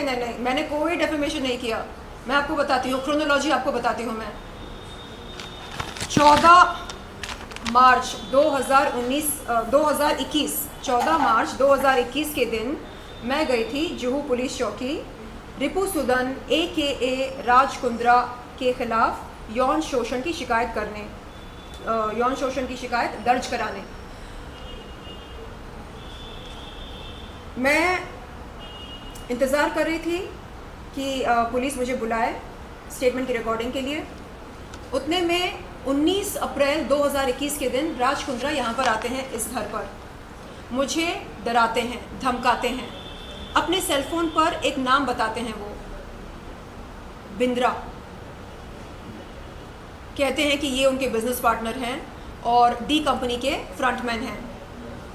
नहीं, मैंने कोई डेफेमेशन नहीं किया। मैं आपको बताती हूँ, क्रोनोलॉजी आपको बताती हूँ मैं। 14 मार्च 2021 के दिन मैं गई थी जुहू पुलिस चौकी रिपू सुदन AKA राज कुंद्रा के खिलाफ यौन शोषण की शिकायत करने, यौन शोषण की शिकायत दर्ज कराने। मैं इंतज़ार कर रही थी कि पुलिस मुझे बुलाए स्टेटमेंट की रिकॉर्डिंग के लिए। उतने में 19 अप्रैल 2021 के दिन राज कुंद्रा यहाँ पर आते हैं, इस घर पर मुझे डराते हैं, धमकाते हैं। अपने सेलफोन पर एक नाम बताते हैं, वो बिंद्रा, कहते हैं कि ये उनके बिजनेस पार्टनर हैं और डी कंपनी के फ्रंटमैन हैं,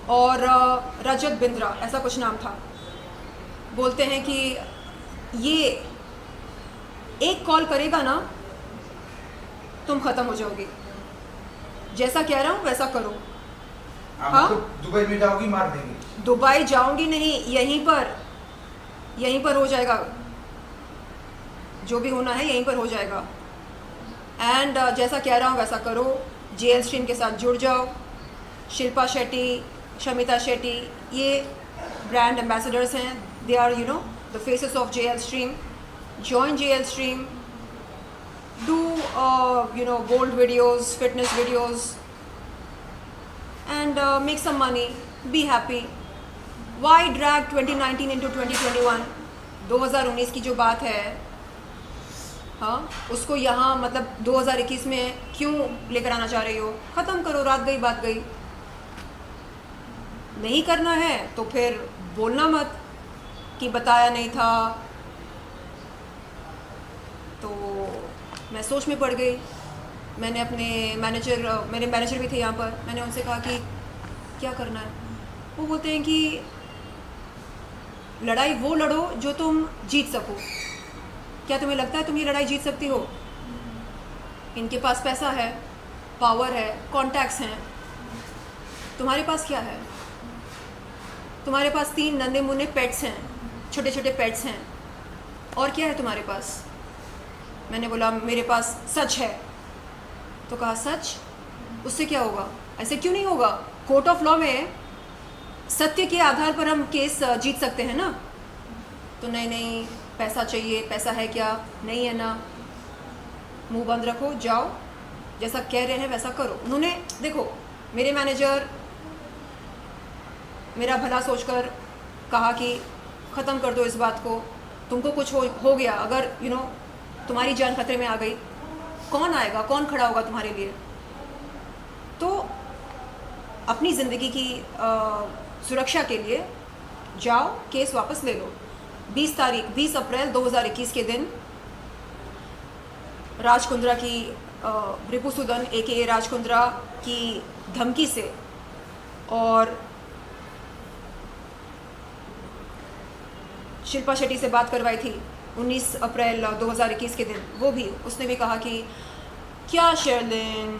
और रजत बिंद्रा ऐसा कुछ नाम था। बोलते हैं कि ये एक कॉल करेगा ना तुम ख़त्म हो जाओगी, जैसा कह रहा हूँ वैसा करो। हाँ, तो दुबई में जाओगी, मार देंगे। दुबई जाऊंगी नहीं, यहीं पर हो जाएगा, जो भी होना है यहीं पर हो जाएगा। एंड जैसा कह रहा हूँ वैसा करो। JL स्ट्रीम के साथ जुड़ जाओ। शिल्पा शेट्टी, शमिता शेट्टी ये ब्रांड एम्बेसडर्स हैं, they are the faces of JL stream. Join JL stream, do bold videos, fitness videos, and make some money, be happy. Why drag 2019 into 2021? 2019 की जो बात है, हाँ, उसको यहाँ मतलब 2021 में क्यों लेकर आना चाह रही हो? ख़त्म करो, रात गई बात गई। नहीं करना है तो फिर बोलना मत कि बताया नहीं था। तो मैं सोच में पड़ गई। मैंने अपने मेरे मैनेजर भी थे यहाँ पर, मैंने उनसे कहा कि क्या करना है। वो बोलते हैं कि लड़ाई वो लड़ो जो तुम जीत सको। क्या तुम्हें लगता है तुम ये लड़ाई जीत सकती हो? इनके पास पैसा है, पावर है, कॉन्टैक्ट्स हैं। तुम्हारे पास क्या है? तुम्हारे पास 3 नन्हे मुन्ने पेट्स हैं, छोटे छोटे पेट्स हैं, और क्या है तुम्हारे पास? मैंने बोला मेरे पास सच है। तो कहा सच, उससे क्या होगा? ऐसे क्यों नहीं होगा? कोर्ट ऑफ लॉ में सत्य के आधार पर हम केस जीत सकते हैं ना। तो नहीं, पैसा चाहिए। पैसा है क्या? नहीं है ना। मुंह बंद रखो, जाओ, जैसा कह रहे हैं वैसा करो। उन्होंने देखो, मेरे मैनेजर मेरा भला सोचकर कहा कि ख़त्म कर दो इस बात को। तुमको कुछ हो गया, अगर तुम्हारी जान खतरे में आ गई, कौन आएगा, कौन खड़ा होगा तुम्हारे लिए? तो अपनी ज़िंदगी की सुरक्षा के लिए जाओ, केस वापस ले लो। 20 अप्रैल 2021 के दिन राज कुंद्रा की रिपू सुदन AKA राज कुंद्रा की धमकी से और शिल्पा शेट्टी से बात करवाई थी 19 अप्रैल 2021 के दिन। वो भी, उसने भी कहा कि क्या शर्लिन,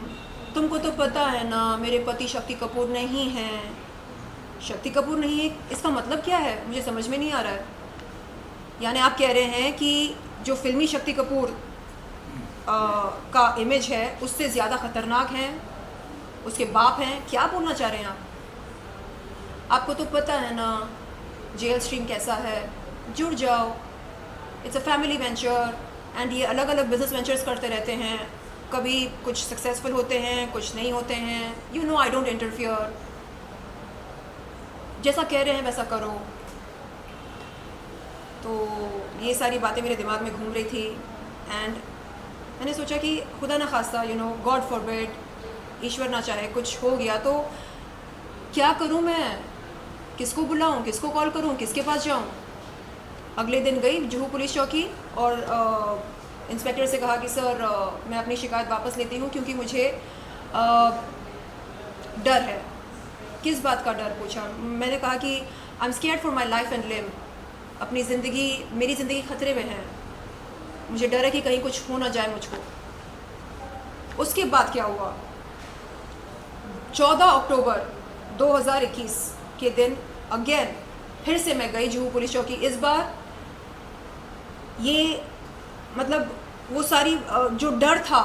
तुमको तो पता है ना मेरे पति शक्ति कपूर नहीं हैं। शक्ति कपूर नहीं है, इसका मतलब क्या है? मुझे समझ में नहीं आ रहा है। यानी आप कह रहे हैं कि जो फिल्मी शक्ति कपूर का इमेज है उससे ज़्यादा ख़तरनाक हैं उसके बाप हैं? क्या बोलना चाह रहे हैं आप? आपको तो पता है ना JL स्ट्रीम कैसा है। जुड़ जाओ, it's a family venture, and ये अलग अलग बिजनेस वेंचर्स करते रहते हैं। कभी कुछ सक्सेसफुल होते हैं, कुछ नहीं होते हैं। I don't interfere. जैसा कह रहे हैं वैसा करो। तो ये सारी बातें मेरे दिमाग में घूम रही थी, एंड मैंने सोचा कि खुदा ना खास्ता गॉड फॉरबिड, ईश्वर ना चाहे कुछ हो गया तो क्या करूं मैं? किसको बुलाऊं, किसको कॉल करूं, किसके पास जाऊं? अगले दिन गई जुहू पुलिस चौकी और इंस्पेक्टर से कहा कि सर मैं अपनी शिकायत वापस लेती हूँ क्योंकि मुझे डर है। किस बात का डर? पूछा। मैंने कहा कि I am scared for my life and limb. अपनी ज़िंदगी, मेरी ज़िंदगी खतरे में है। मुझे डर है कि कहीं कुछ हो ना जाए मुझको। उसके बाद क्या हुआ? 14 अक्टूबर 2021 के दिन अगेन फिर से मैं गई जुहू पुलिस चौकी। इस बार ये मतलब वो सारी जो डर था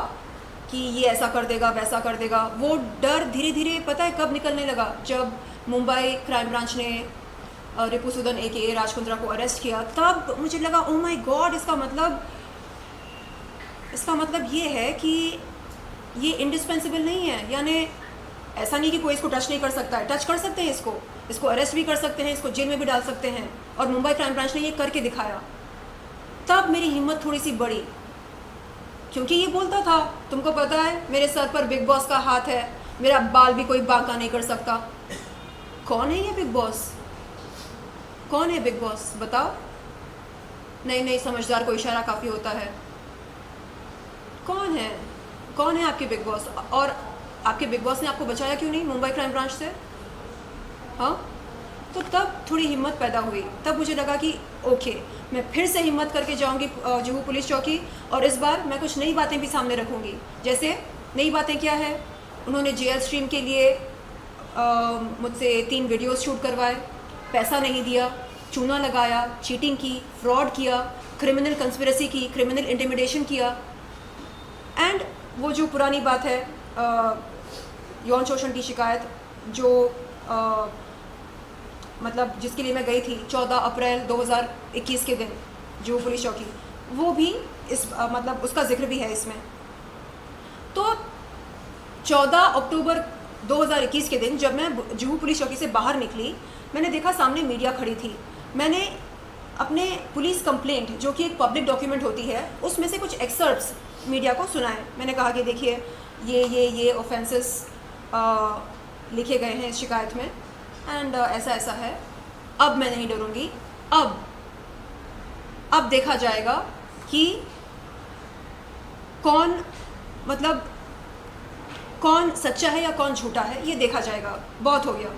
कि ये ऐसा कर देगा वैसा कर देगा, वो डर धीरे धीरे पता है कब निकलने लगा, जब मुंबई क्राइम ब्रांच ने रिपुसुदन AKA राज कुंद्रा को अरेस्ट किया। तब मुझे लगा ओ माय गॉड, इसका मतलब ये है कि ये इंडिस्पेंसिबल नहीं है। यानी ऐसा नहीं कि कोई इसको टच नहीं कर सकता है, टच कर सकते हैं, इसको अरेस्ट भी कर सकते हैं, इसको जेल में भी डाल सकते हैं, और मुंबई क्राइम ब्रांच ने ये करके दिखाया। तब मेरी हिम्मत थोड़ी सी बढ़ी, क्योंकि ये बोलता था तुमको पता है मेरे सर पर बिग बॉस का हाथ है, मेरा बाल भी कोई बांका नहीं कर सकता। कौन है ये बिग बॉस? कौन है बिग बॉस बताओ? नहीं समझदार को इशारा काफ़ी होता है। कौन है आपके बिग बॉस? और आपके बिग बॉस ने आपको बचाया क्यों नहीं मुंबई क्राइम ब्रांच से? हाँ, तो तब थोड़ी हिम्मत पैदा हुई। तब मुझे लगा कि ओके, मैं फिर से हिम्मत करके जाऊंगी जुहू पुलिस चौकी, और इस बार मैं कुछ नई बातें भी सामने रखूंगी। जैसे नई बातें क्या है, उन्होंने JL स्ट्रीम के लिए मुझसे 3 वीडियोस शूट करवाए, पैसा नहीं दिया, चूना लगाया, चीटिंग की, फ्रॉड किया, क्रिमिनल कंस्पिरेसी की, क्रिमिनल इंटिमिडेशन किया। एंड वो जो पुरानी बात है यौन शोषण की शिकायत, जो मतलब जिसके लिए मैं गई थी 14 अप्रैल 2021 के दिन जुहू पुलिस चौकी, वो भी इस मतलब उसका जिक्र भी है इसमें। तो 14 अक्टूबर 2021 के दिन जब मैं जुहू पुलिस चौकी से बाहर निकली, मैंने देखा सामने मीडिया खड़ी थी। मैंने अपने पुलिस कंप्लेंट, जो कि एक पब्लिक डॉक्यूमेंट होती है, उसमें से कुछ एक्सर्प्ट्स मीडिया को सुनाए। मैंने कहा कि देखिए ये ऑफेंसेस लिखे गए हैं इस शिकायत में, एंड ऐसा है। अब मैं नहीं डरूंगी। अब देखा जाएगा कि कौन सच्चा है या कौन झूठा है, ये देखा जाएगा। बहुत हो गया।